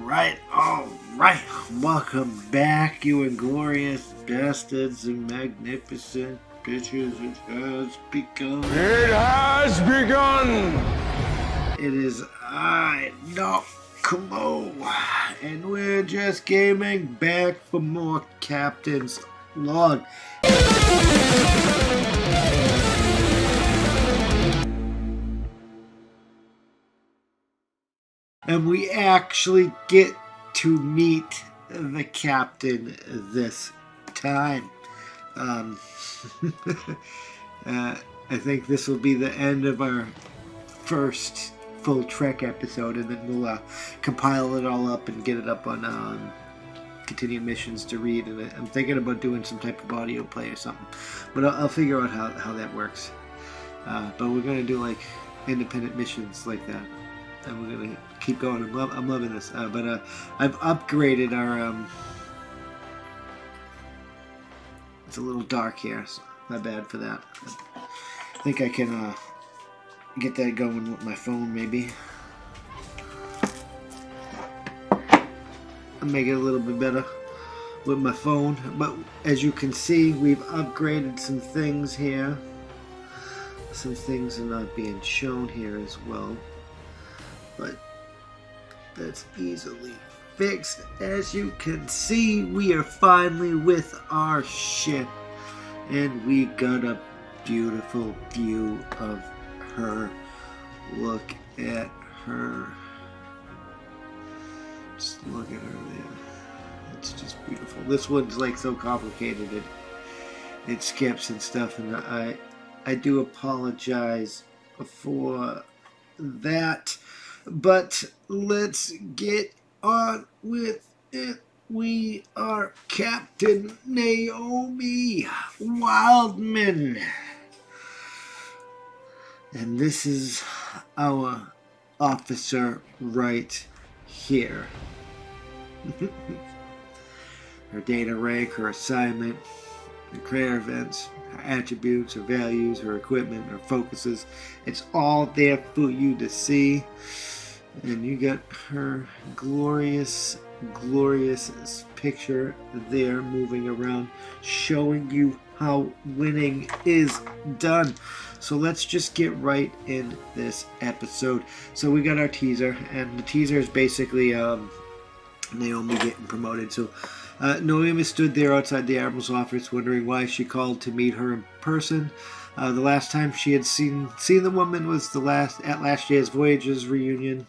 Alright. Welcome back, you inglorious bastards and magnificent bitches. It has begun. It has begun! It is I, Dakota, and we're just gaming back for more Captain's Log. And we actually get to meet the captain this time. I think this will be the end of our first full Trek episode, and then we'll compile it all up and get it up on continuing missions to read. And I'm thinking about doing some type of audio play or something, but I'll figure out how that works. But we're going to do like independent missions like that. And we're going to keep going. I'm loving this. But I've upgraded our... it's a little dark here, so not bad for that. I think I can get that going with my phone, maybe. I'll make it a little bit better with my phone. But as you can see, we've upgraded some things here. Some things are not being shown here as well. But that's easily fixed. As you can see, we are finally with our ship, and we got a beautiful view of her. Look at her. Just look at her there. It's just beautiful. This one's like so complicated. It skips and stuff, and I do apologize for that. But let's get on with it. We are Captain Naomi Wildman. And this is our officer right here. Her data rank, her assignment, her career events, her attributes, her values, her equipment, her focuses. It's all there for you to see. And you got her glorious picture there moving around, showing you how winning is done. So let's just get right in this episode. So we got our teaser, and the teaser is basically Naomi getting promoted. So Naomi stood there outside the Admiral's office, wondering why she called to meet her in person. The last time she had seen the woman was at last year's Voyager's reunion.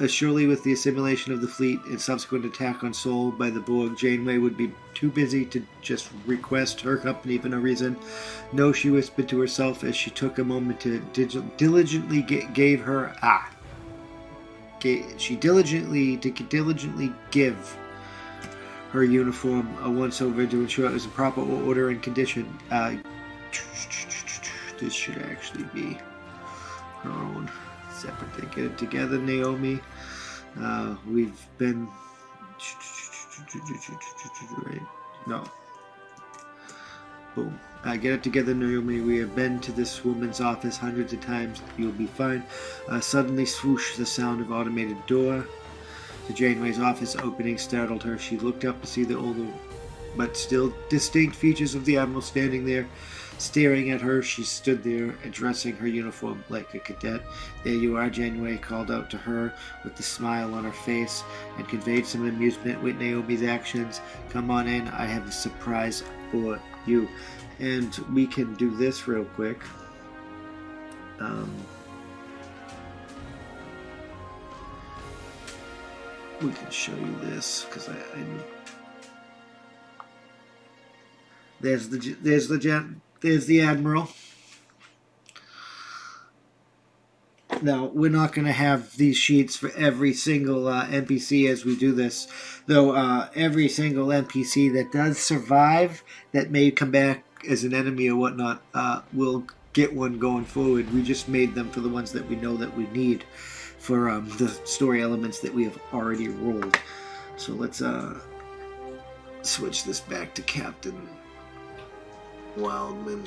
Surely with the assimilation of the fleet and subsequent attack on Sol by the Borg, Janeway would be too busy to just request her company for no reason. No, she whispered to herself as she took a moment to diligently give her uniform a once-over to ensure it was in proper order and condition. This should actually be her own separate thing. Get it together, Naomi. We've been... right? No. Boom. Get it together, Naomi. We have been to this woman's office hundreds of times. You'll be fine. Suddenly, swoosh, the sound of automated door to Janeway's office opening startled her. She looked up to see the older but still distinct features of the Admiral standing there. Staring at her, she stood there, addressing her uniform like a cadet. "There you are," Janeway called out to her with a smile on her face, and conveyed some amusement with Naomi's actions. "Come on in, I have a surprise for you." And we can do this real quick. We can show you this, because I There's the Admiral. Now, we're not going to have these sheets for every single NPC as we do this, though every single NPC that does survive, that may come back as an enemy or whatnot, will get one going forward. We just made them for the ones that we know that we need for the story elements that we have already rolled. So let's switch this back to Captain Wildman.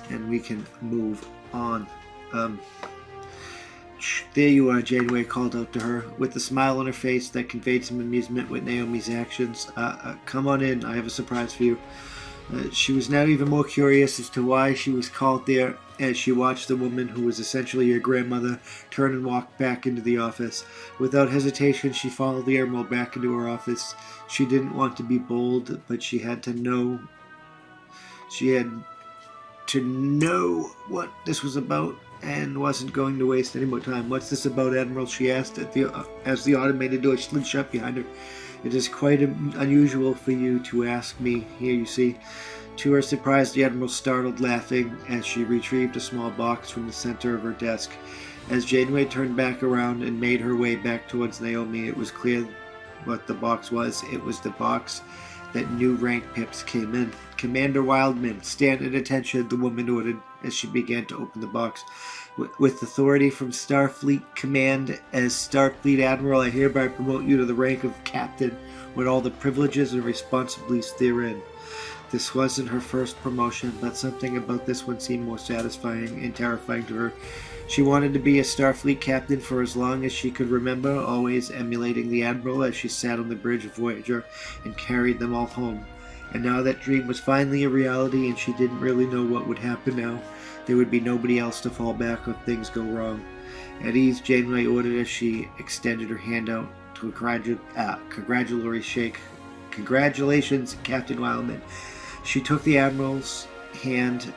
And we can move on. There you are, Janeway called out to her, with a smile on her face that conveyed some amusement with Naomi's actions. Come on in, I have a surprise for you. She was now even more curious as to why she was called there as she watched the woman who was essentially her grandmother turn and walk back into the office. Without hesitation, she followed the Emerald back into her office. She didn't want to be bold, but she had to know what this was about and wasn't going to waste any more time. What's this about, Admiral? She asked as the automated door slid shut behind her. It is quite unusual for you to ask me. Here, you see. To her surprise, the Admiral startled, laughing as she retrieved a small box from the center of her desk. As Janeway turned back around and made her way back towards Naomi, it was clear what the box was. It was the box that new rank pips came in. Commander Wildman, stand at attention, the woman ordered as she began to open the box. With authority from Starfleet Command as Starfleet Admiral, I hereby promote you to the rank of Captain with all the privileges and responsibilities therein. This wasn't her first promotion, but something about this one seemed more satisfying and terrifying to her. She wanted to be a Starfleet captain for as long as she could remember, always emulating the Admiral as she sat on the bridge of Voyager and carried them all home. And now that dream was finally a reality, and she didn't really know what would happen now. There would be nobody else to fall back if things go wrong. At ease, Janeway ordered as she extended her hand out to a congratulatory shake. Congratulations, Captain Wildman. She took the Admiral's hand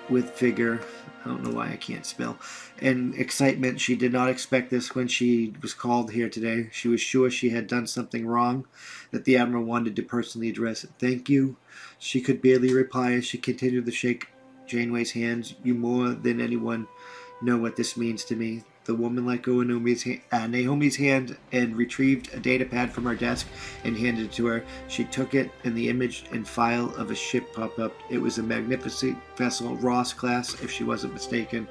with vigor. I don't know why I can't spell. And excitement. She did not expect this when she was called here today. She was sure she had done something wrong that the Admiral wanted to personally address it. Thank you. She could barely reply as she continued to shake Janeway's hands. You more than anyone know what this means to me. The woman let go of Naomi's hand and retrieved a data pad from her desk and handed it to her. She took it, and the image and file of a ship popped up. It was a magnificent vessel, Ross class, if she wasn't mistaken.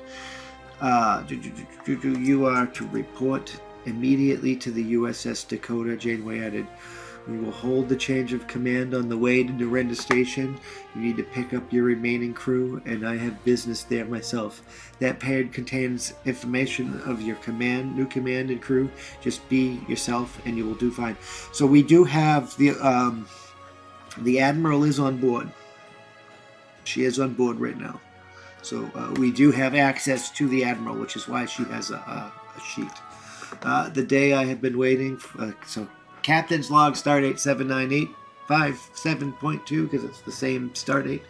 You are to report immediately to the USS Dakota, Janeway added. We will hold the change of command on the way to Narendra Station. You need to pick up your remaining crew, and I have business there myself. That pad contains information of your new command and crew. Just be yourself, and you will do fine. So we do have the Admiral is on board. She is on board right now. So we do have access to the Admiral, which is why she has a sheet. The day I have been waiting for, Captain's log, stardate 79857.2, because it's the same stardate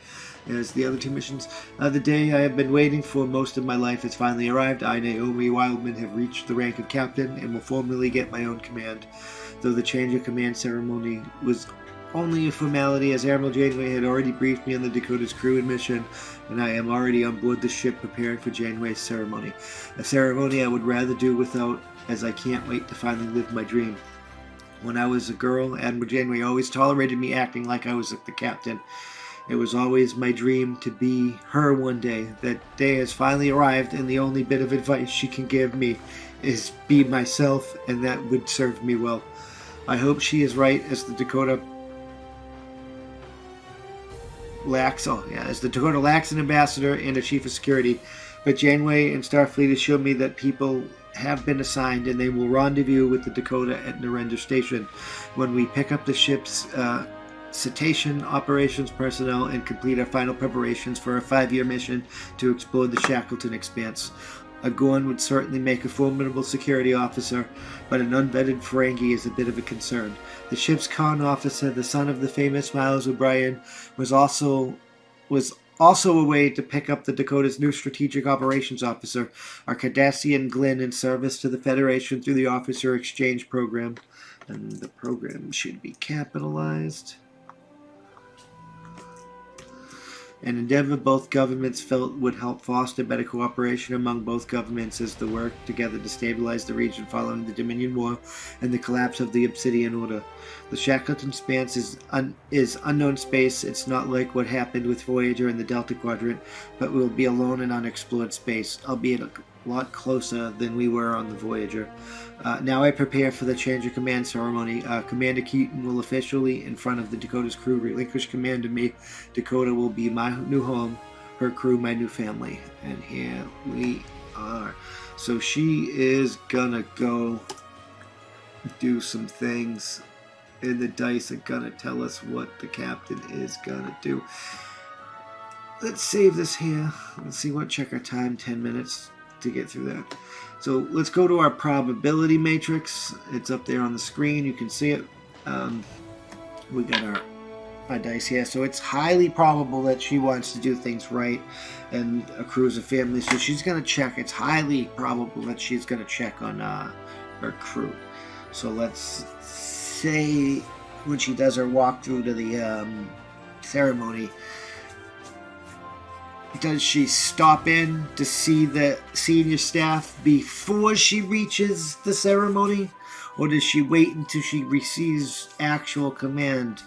as the other two missions. The day I have been waiting for most of my life has finally arrived. I, Naomi Wildman, have reached the rank of captain and will formally get my own command. Though the change of command ceremony was only a formality, as Admiral Janeway had already briefed me on the Dakota's crew and mission, and I am already on board the ship preparing for Janeway's ceremony. A ceremony I would rather do without, as I can't wait to finally live my dream. When I was a girl, Admiral Janeway always tolerated me acting like I was the captain. It was always my dream to be her one day. That day has finally arrived, and the only bit of advice she can give me is be myself, and that would serve me well. I hope she is right, as the Dakota lacks an ambassador and a chief of security. But Janeway and Starfleet assured me that people have been assigned, and they will rendezvous with the Dakota at Narendra Station when we pick up the ship's cetacean operations personnel and complete our final preparations for a 5-year mission to explore the Shackleton Expanse. A Gorn would certainly make a formidable security officer, but an unvetted Ferengi is a bit of a concern. The ship's con officer, the son of the famous Miles O'Brien, was also a way to pick up the Dakota's new strategic operations officer, our Cardassian Glenn, in service to the Federation through the Officer Exchange Program. And the program should be capitalized. An endeavor both governments felt would help foster better cooperation among both governments as they work together to stabilize the region following the Dominion War and the collapse of the Obsidian Order. The Shackleton Expanse is unknown space. It's not like what happened with Voyager in the Delta Quadrant, but we'll be alone in unexplored space, albeit a lot closer than we were on the Voyager. Now I prepare for the change of command ceremony. Commander Keaton will officially, in front of the Dakota's crew, relinquish command to me. Dakota will be my new home, her crew my new family. And here we are. So she is gonna go do some things, and the dice are gonna tell us what the captain is gonna do. Let's save this here. Let's see what, check our time, 10 minutes to get through that. So let's go to our probability matrix. It's up there on the screen. You can see it. We got our dice here. So it's highly probable that she wants to do things right and accrues a family. So she's going to check. It's highly probable that she's going to check on her crew. So let's say when she does her walkthrough to the ceremony, does she stop in to see the senior staff before she reaches the ceremony? Or does she wait until she receives actual command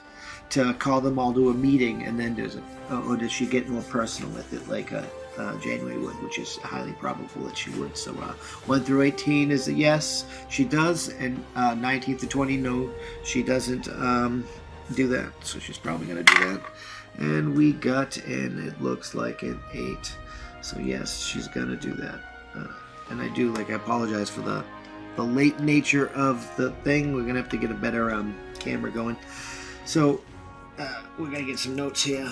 to call them all to a meeting, and then or does she get more personal with it, like Janeway would, which is highly probable that she would. So 1 through 18 is a yes, she does, and 19 to 20, no, she doesn't do that. So she's probably going to do that. And we got, and it looks like an 8. So yes, she's going to do that. And I apologize for the late nature of the thing. We're going to have to get a better camera going. So we're going to get some notes here.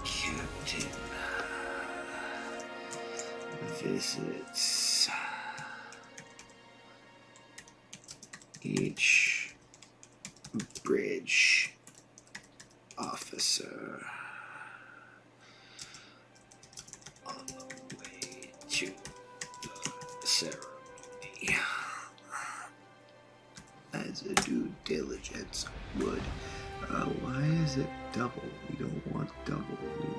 Captain visits each bridge officer on the way to the ceremony as a due diligence would. Why is it double? We don't want double,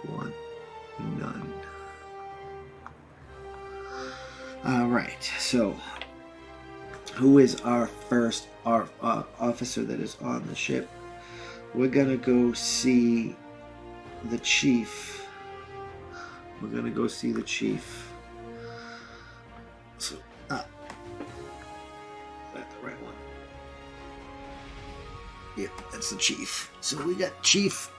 we want none. Alright, so who is our first officer that is on the ship? We're gonna go see the chief. We're gonna go see the chief. So, that's the right one. Yep, that's the chief. So we got chief.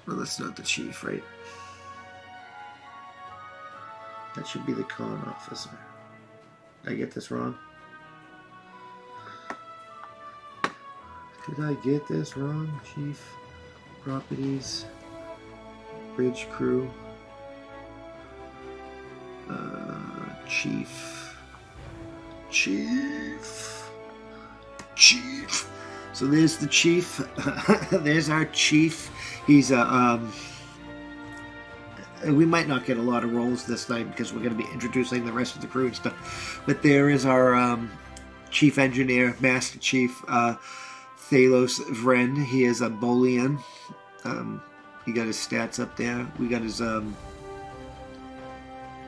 No, that's not the chief, right? That should be the con officer. Did I get this wrong? Did I get this wrong? Chief, properties, bridge crew, chief. So there's the chief. There's our chief. He's a we might not get a lot of roles this night because we're going to be introducing the rest of the crew and stuff. But there is our chief engineer, master chief, Thalos Vren. He is a Bolian. He got his stats up there. We got his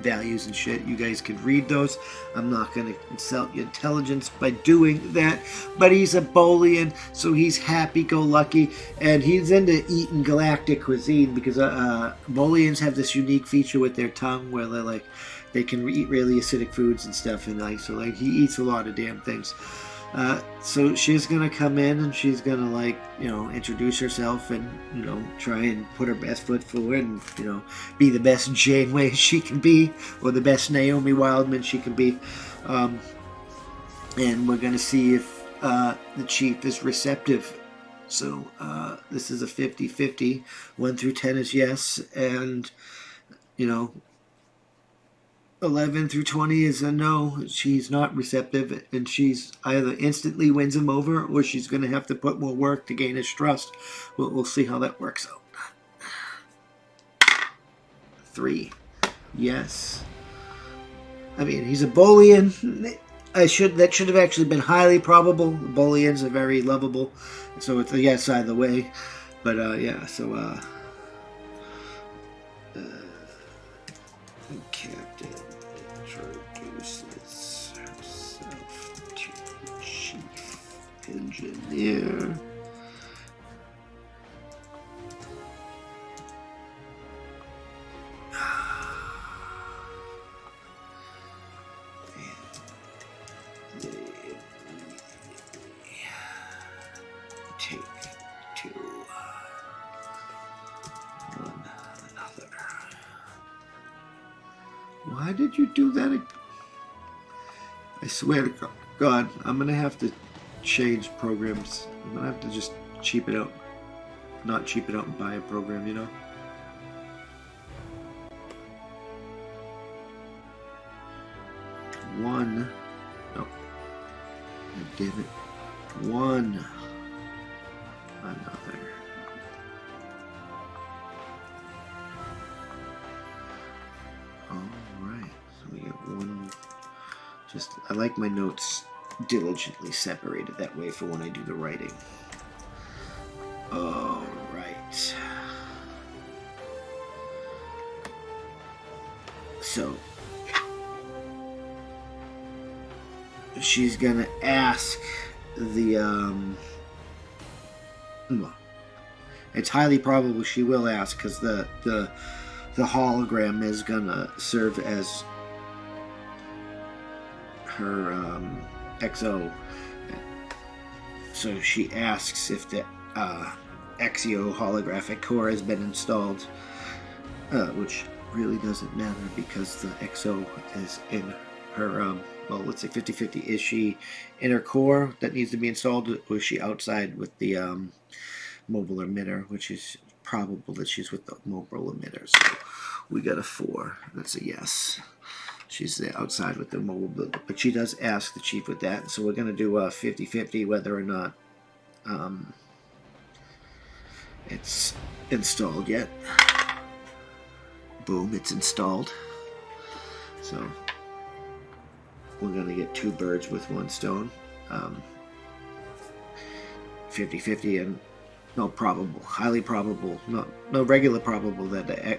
values and shit. You guys can read those. I'm not going to insult your intelligence by doing that. But he's a Bolian, so he's happy-go-lucky, and he's into eating galactic cuisine because Bolians have this unique feature with their tongue where they're like they can eat really acidic foods and stuff, and like so like he eats a lot of damn things. So she's gonna come in and she's gonna introduce herself and try and put her best foot forward and be the best Janeway she can be, or the best Naomi Wildman she can be, and we're gonna see if the chief is receptive. So this is a 50-50. 1 through 10 is yes, and 11 through 20 is a no. She's not receptive, and she's either instantly wins him over, or she's going to have to put more work to gain his trust. We'll see how that works out. 3. Yes. I mean, he's a Bolian. That should have actually been highly probable. Bolians are very lovable, so it's a yes either way. But yeah, so Captain introduces herself to Chief Engineer. And they take to did you do that? I swear to God, I'm going to have to change programs. I'm going to have to just cheap it out. Not cheap it out and buy a program, you know? One. No. I did it. One. Another. Alright. So we get one. Just, I like my notes diligently separated that way for when I do the writing. Alright. So, she's gonna ask the, well, it's highly probable she will ask, because the hologram is gonna serve as her XO. So she asks if the XEO holographic core has been installed, which really doesn't matter because the XO is in her, well, let's say 50-50. Is she in her core that needs to be installed, or is she outside with the mobile emitter, which is probable that she's with the mobile emitter. So we got a 4. That's a yes. She's there outside with the mobile builder. But she does ask the chief with that. So we're going to do a 50-50 whether or not it's installed yet. Boom, it's installed. So we're going to get 2 birds with 1 stone. 50-50 and no probable, highly probable, no regular probable that the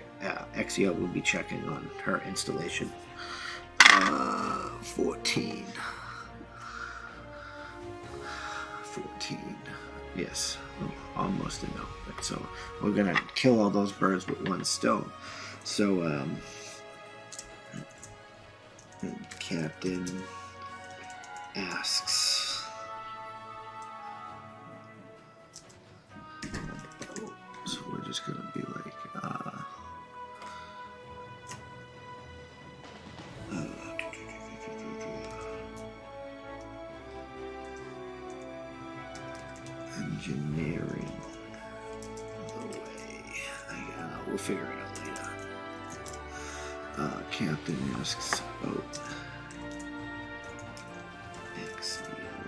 XEO will be checking on her installation. 14. Yes, almost a no. So we're gonna kill all those birds with 1 stone. So Captain asks. So we're just gonna be like, engineering the way. We'll figure it out later. Captain asks about XEO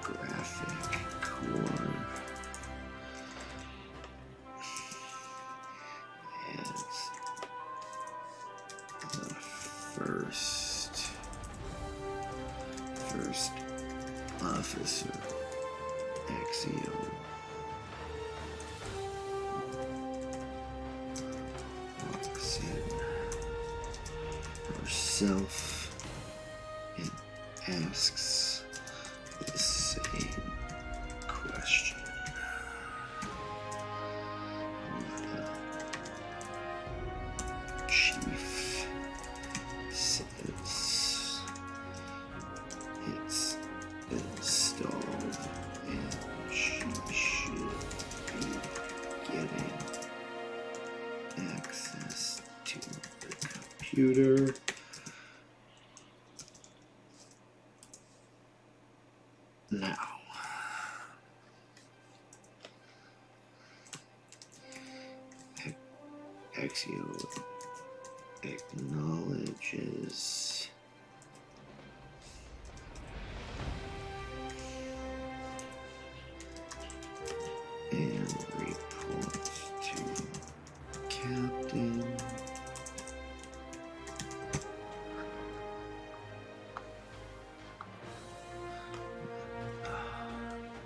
graphic core as the first officer. XEO walks in herself and asks the same question. The chief says it's installed and she should be getting access to the computer now. XEO acknowledges and reports to Captain.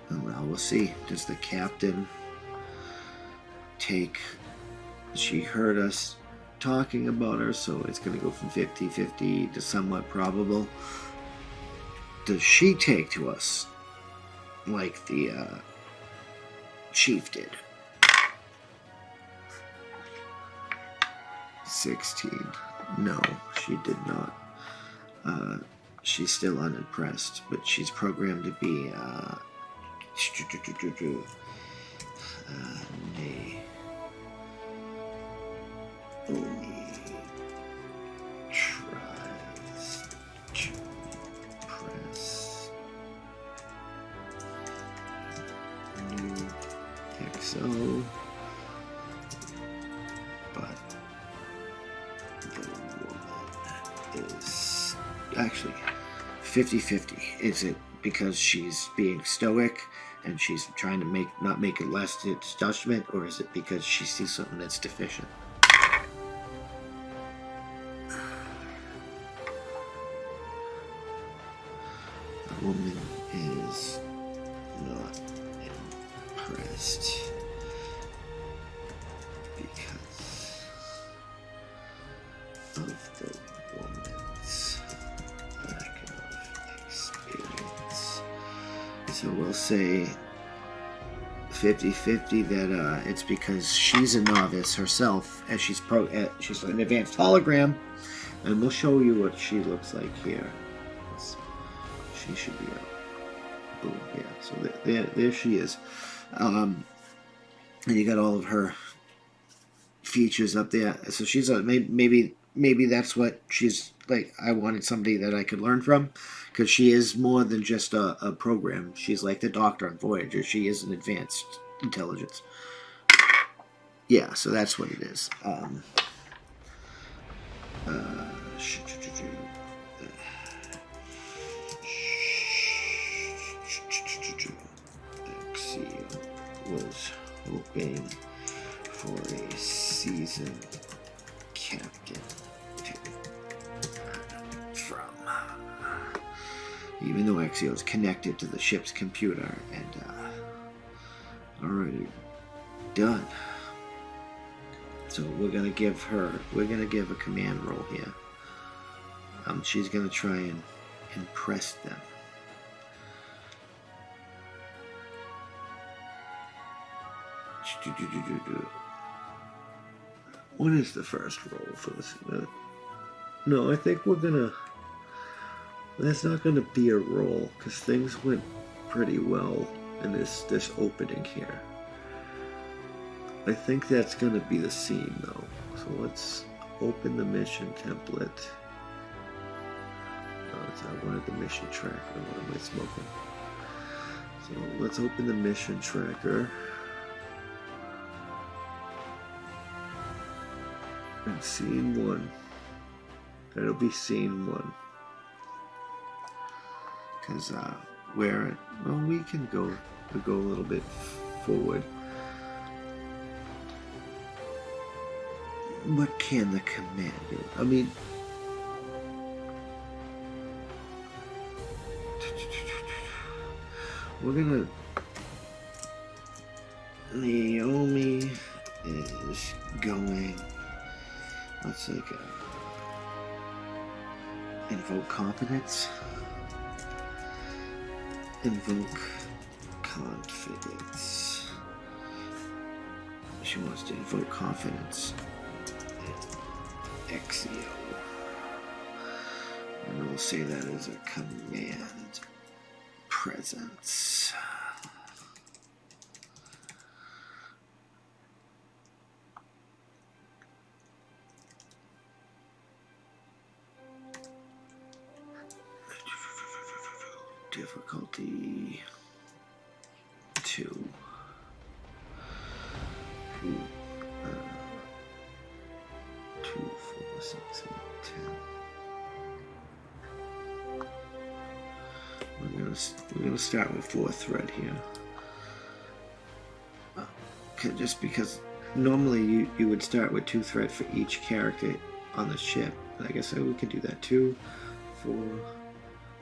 Well, we'll see. Does the captain take... She heard us talking about her, so it's going to go from 50-50 to somewhat probable. Does she take to us like the chief did? 16. No, she did not. She's still unimpressed, but she's programmed to be nay. so. But the woman is actually 50-50. Is it because she's being stoic and she's trying to not make it less its judgment, or is it because she sees something that's deficient? The woman is not impressed because of the woman's lack of experience. So we'll say 50-50 that it's because she's a novice herself, and she's an advanced hologram, and we'll show you what she looks like here. She should be out. Boom, yeah. So there she is. And you got all of her features up there. So she's maybe that's what she's like. I wanted somebody that I could learn from, because she is more than just a program. She's like the Doctor on Voyager. She is an advanced intelligence. Yeah, so that's what it is. Was hoping for a seasoned captain from, even though Exio is connected to the ship's computer and already done. So we're gonna give a command role here. She's gonna try and impress them. What is the first roll for this? No, I think that's not gonna be a roll, because things went pretty well in this opening here. I think that's gonna be the scene though. So let's open the mission template. I wanted the mission tracker. What am I smoking? So let's open the mission tracker. And scene 1. That'll be scene 1. Because we can go a little bit forward. What can the command do? I mean, we're gonna. Naomi is going. Let's like invoke competence. Invoke confidence. She wants to invoke confidence. Exio. And we'll say that as a command presence. Difficulty 2. 2, 4, 6, 8, 10. We're gonna start with 4th thread here. Okay, just because normally you would start with 2 thread for each character on the ship. I guess we could do that. 2, 4,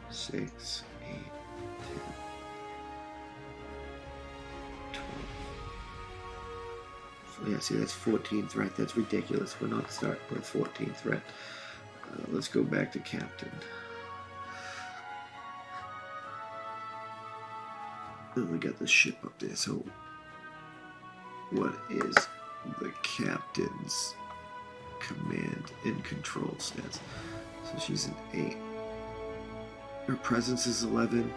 6, 8, 10, 12. Yeah, see, that's 14 thread. That's ridiculous. We're not starting with 14 thread. Let's go back to Captain. And we got the ship up there. So, what is the Captain's command and control stats? So she's an 8. Her presence is 11.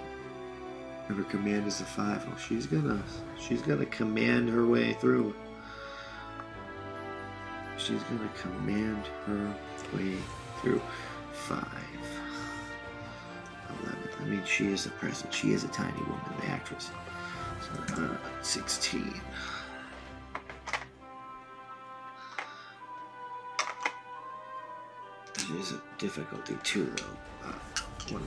Her command is a 5. Well, she's gonna command her way through. She's gonna command her way through. 5. 11. I mean, she is the presence. She is a tiny woman, the actress. So, 16. is a difficulty 2 though.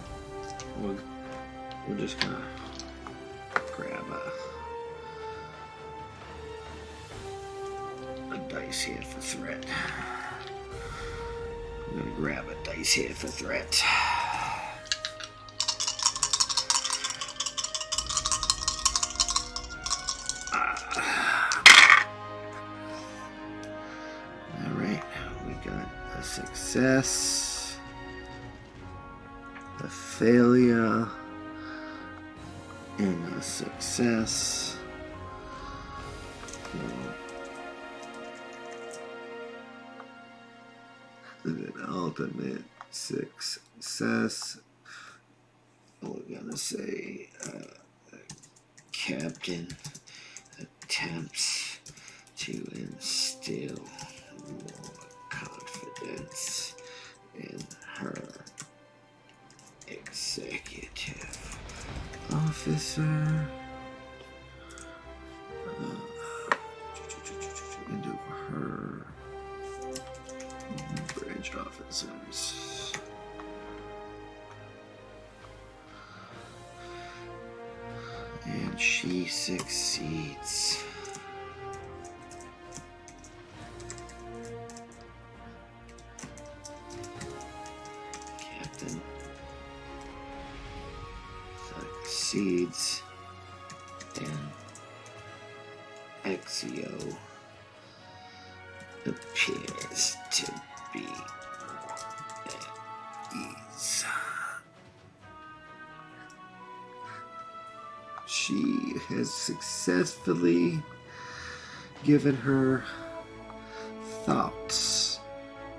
We're just gonna grab a dice here for threat. I'm gonna grab a dice here for threat. Alright, we got a success, a failure, and a success. And an ultimate success. We're gonna say Captain attempts to instill more confidence in her executive officer. Into her branch officers. And she succeeds. Captain succeeds. And Exio appears to be at ease. She has successfully given her thoughts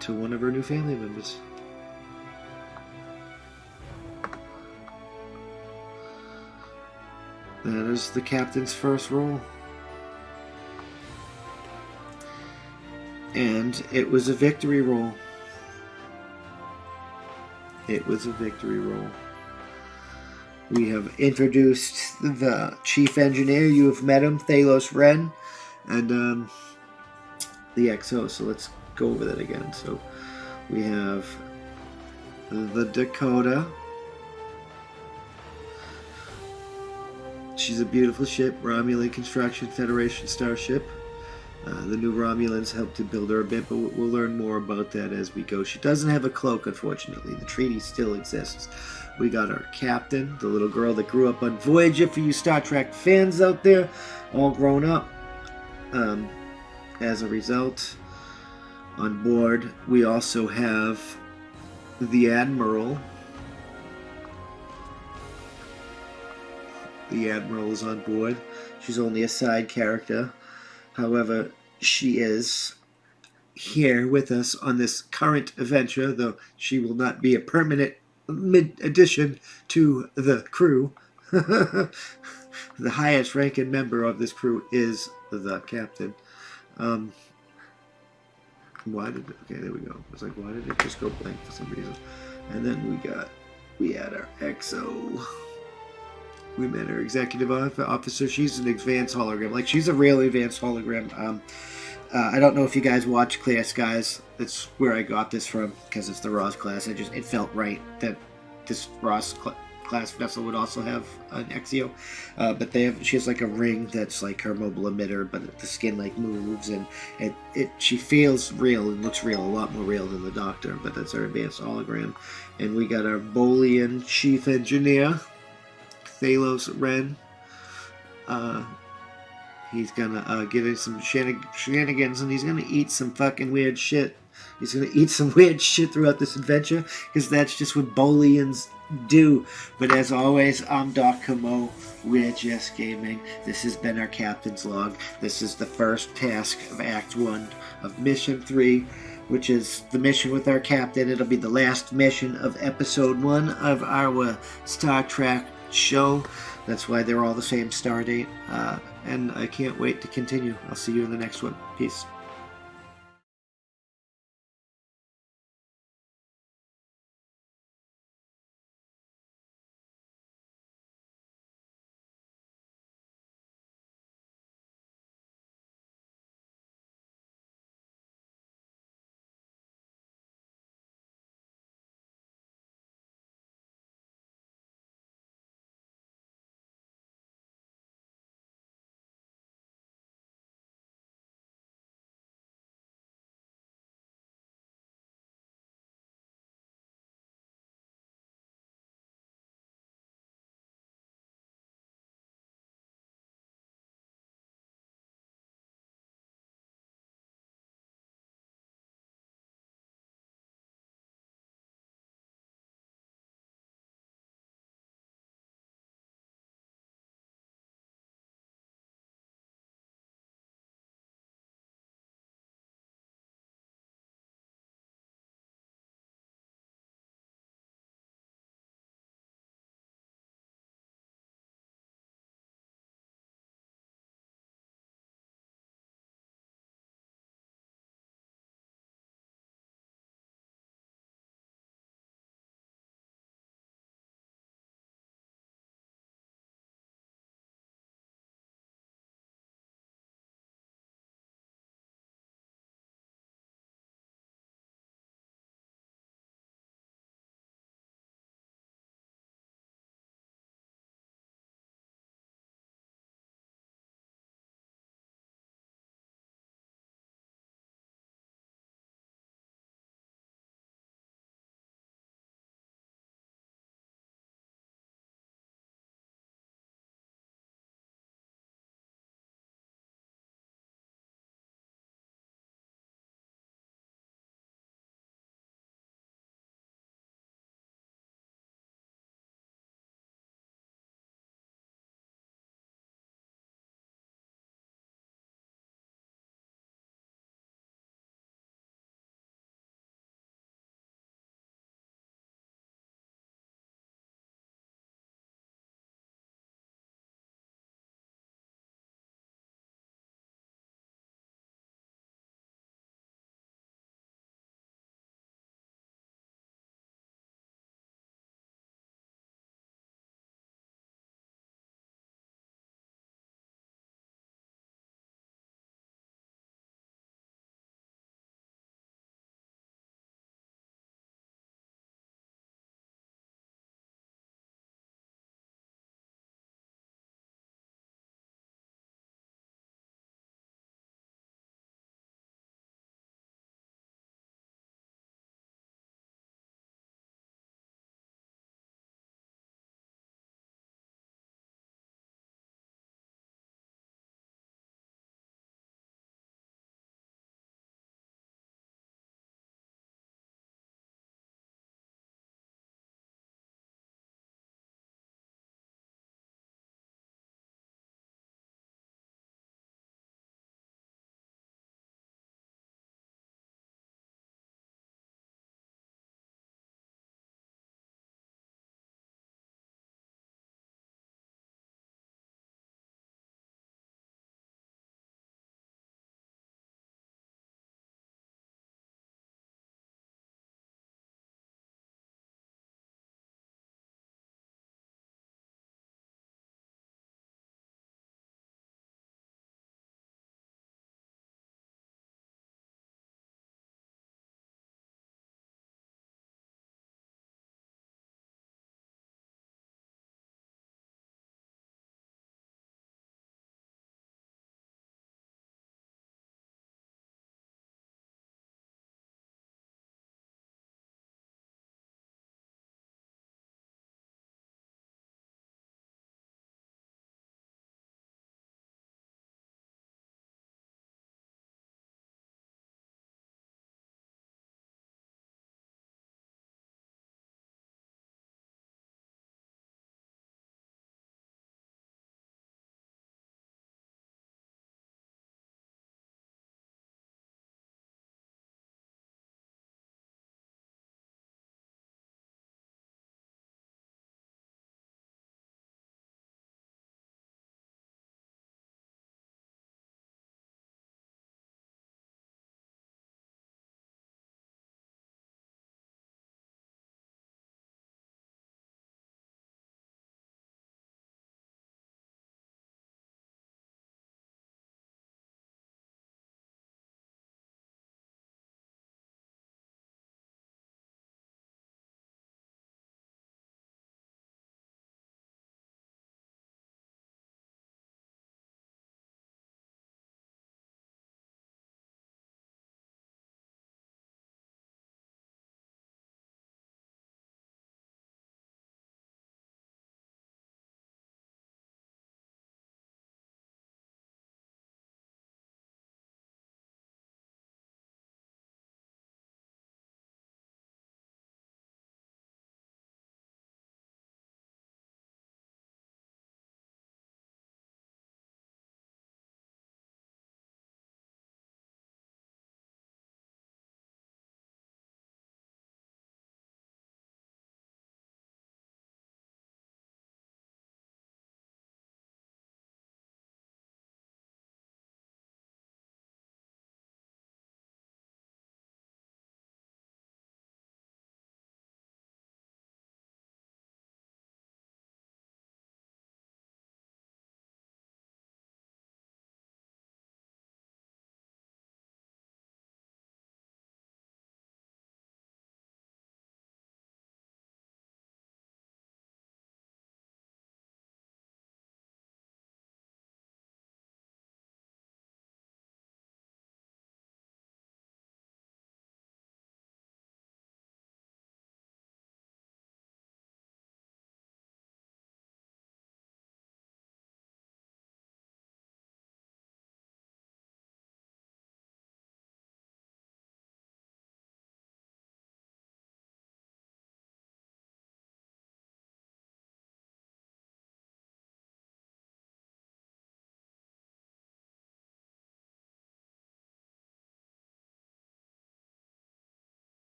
to one of her new family members. That is the captain's first role. And it was a victory roll. It was a victory roll. We have introduced the chief engineer. You have met him, Thalos Wren, and the XO. So let's go over that again. So we have the Dakota. She's a beautiful ship, Romulan construction, Federation starship. The new Romulans helped to build her a bit, but we'll learn more about that as we go. She doesn't have a cloak, unfortunately. The treaty still exists. We got our captain, the little girl that grew up on Voyager, for you Star Trek fans out there, all grown up. As a result, on board, we also have the Admiral. The Admiral is on board. She's only a side character. However, she is here with us on this current adventure, though she will not be a permanent addition to the crew. The highest ranking member of this crew is the captain. Okay, there we go. I was like, why did it just go blank for some reason? And then we had our XO. We met her executive officer. She's an advanced hologram. Like, she's a real advanced hologram. I don't know if you guys watch Clear Skies. That's where I got this from, because it's the Ross class. It felt right that this Ross class vessel would also have an Exio. But she has like a ring that's like her mobile emitter, but the skin like moves, and she feels real and looks real, a lot more real than the Doctor. But that's our advanced hologram. And we got our Bolian chief engineer, Thalos Wren. He's gonna get in some shenanigans, and he's gonna eat some fucking weird shit. He's gonna eat some weird shit throughout this adventure, because that's just what Bolians do. But as always, I'm Doc Camo. We're Just Gaming. This has been our Captain's Log. This is the first task of Act 1 of Mission 3, which is the mission with our captain. It'll be the last mission of Episode 1 of our Star Trek show. That's why they're all the same star date. And I can't wait to continue. I'll see you in the next one. Peace.